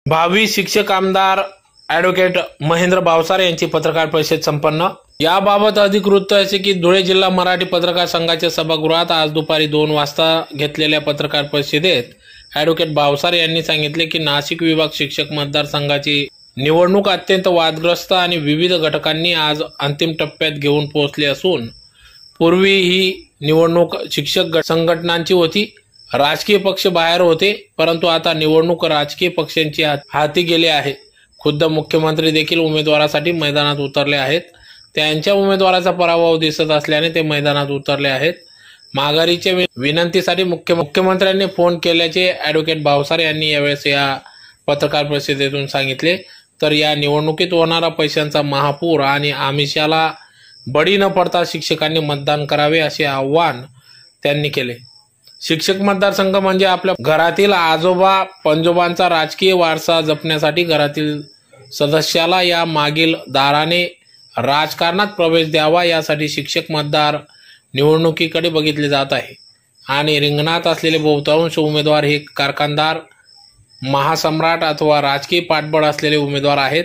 भावी शिक्षक आमदार ॲडव्होकेट महेंद्र बावसारे यांची पत्रकार परिषद संपन्न। याबाबत अधिक वृत्त असे की धुळे जिल्हा मराठी पत्रकार संघाच्या सभागृहात आज दुपारी 2 वाजता घेतलेल्या पत्रकार परिषदेत ॲडव्होकेट बावसारे यांनी सांगितले की नाशिक विभाग शिक्षक मतदारसंघाची निवडणूक अत्यंत वादग्रस्त आणि विविध घटकांनी आज अंतिम टप्प्यात घेऊन पोहोचले असून पूर्वी ही निवडणूक शिक्षक संघटनांची होती, राजकीय पक्ष बाहेर होते, परंतु आता निवडणूक राजकीय पक्षांची हाती गेली आहे। खुद्द मुख्यमंत्री देखील उमेदवारासाठी मैदानात उतरले आहेत। त्यांच्या उमेदवाराचा पराभव दिसत असल्याने ते मैदानात उतरले आहेत। माघारीच्या विनंतीसाठी मुख्यमंत्र्यांनी फोन केल्याचे ॲडव्होकेट बावसारे यांनी यावेळेस या पत्रकार परिषदेतून सांगितले। तर या निवडणुकीत होणारा पैशांचा महापूर आणि आमिषाला बळी न पडता शिक्षकांनी मतदान करावे असे आवाहन त्यांनी केले। शिक्षक मतदारसंघ म्हणजे आपल्या घरातील आजोबा पंजोबांचा राजकीय वारसा जपण्यासाठी घरातील सदस्याला या मागील दाराने राजकारणात प्रवेश द्यावा यासाठी शिक्षक मतदार निवडणुकीकडे बघितले जात आहे आणि रिंगणात असलेले बहुतांश उमेदवार हे कारखानदार, महासम्राट अथवा राजकीय पाठबळ असलेले उमेदवार आहेत।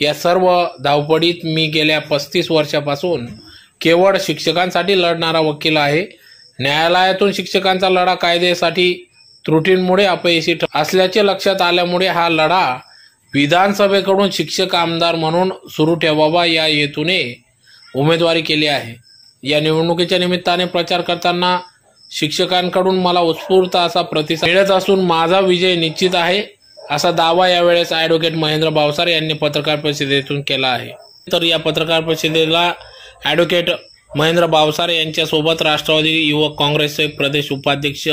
या सर्व धावपडीत मी गेल्या 35 वर्षापासून केवळ शिक्षकांसाठी लढणारा वकील आहे। न्यायालयातून शिक्षकांचा लढा कायद्यासाठी त्रुटींमुळे अपयशी असल्याचे लक्षात आल्यामुळे हा लढा विधानसभेकडून शिक्षक आमदार म्हणून सुरू ठेवावा या हेतूने उमेदवारी केली आहे। या निवडणुकीच्या निमित्ताने प्रचार करताना शिक्षकांकडून मला उत्स्फूर्त असा प्रतिसाद मिळत असून माझा विजय निश्चित आहे असा दावा यावेळेस ॲडव्होकेट महेंद्र बावसारे यांनी पत्रकार परिषदेतून केला आहे। तर या पत्रकार परिषदेला ॲडव्होकेट महेंद्र बावसारे यांच्यासोबत राष्ट्रवादी युवक काँग्रेसचे प्रदेश उपाध्यक्ष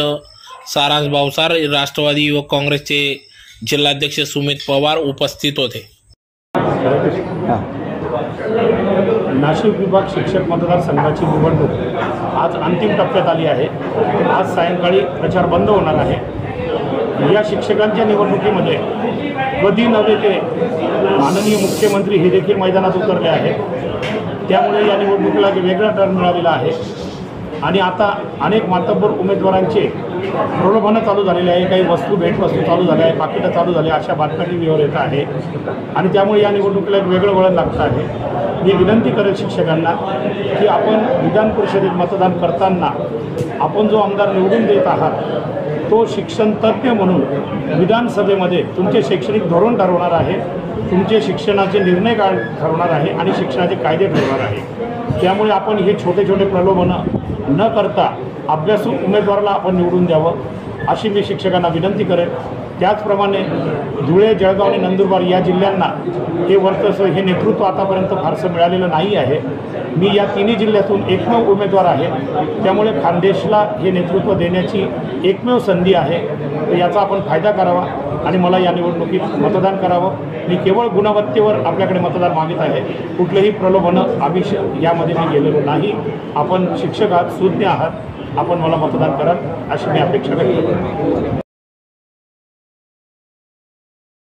सारांश बावसारे, राष्ट्रवादी युवक काँग्रेसचे जिल्हाध्यक्ष सुमित पवार उपस्थित होते। नाशिक विभाग शिक्षक मतदारसंघाची निवडणूक आज अंतिम टप्प्यात आली आहे। आज सायंकाळी प्रचार बंद होणार आहे। या शिक्षकांच्या निवडणुकीमध्ये कधी नव्हे ते माननीय मुख्यमंत्री हे देखील मैदानात उतरले आहेत। त्यामुळे या निवडणुकीला वेगळा टर्न मिळालेला आहे आणि आता अनेक मातब्बर उमेदवारांचे प्रलोभनं चालू झालेले आहे। काही भेटवस्तू चालू झाल्या आहे, पाकिटं चालू झाले, अशा बातम्या टीव्हीवर येत आहे आणि त्यामुळे या निवडणुकीला एक वेगळं वळण लागतं आहे। मी विनंती करेल शिक्षकांना की आपण विधान परिषदेत मतदान करताना आपण जो आमदार निवडून देत आहात तो शिक्षण तज्ज्ञ म्हणून विधानसभेमध्ये तुमचे शैक्षणिक धोरण ठरवणार आहे, तुमचे शिक्षणाचे निर्णय ठरवणार आहे आणि शिक्षणाचे कायदे ठरवणार आहे। त्यामुळे आपण हे छोटे छोटे प्रलोभनं न करता अभ्यासू उमेदवाराला आपण निवडून द्यावं अशी मी शिक्षकांना विनंती करेन। त्याचप्रमाणे धुळे, जळगाव आणि नंदुरबार या जिल्ह्यांना हे वर्चस्व, हे नेतृत्व आतापर्यंत फारसं मिळालेलं नाही आहे। मी या तिन्ही जिल्ह्यातून एकमेव उमेदवार आहे, त्यामुळे खानदेशला हे नेतृत्व देण्याची एकमेव संधी आहे। तर याचा आपण फायदा करावा आणि मला या निवडणुकीत मतदान करावं। मी केवळ गुणवत्तेवर आपल्याकडे मतदान मागित आहे, कुठलेही प्रलोभनं आमिष यामध्ये मी गेलेलो नाही। आपण शिक्षक आहात, सुज्ञ आहात, आपण मला मतदान कराल अशी मी अपेक्षा व्यक्त करतो।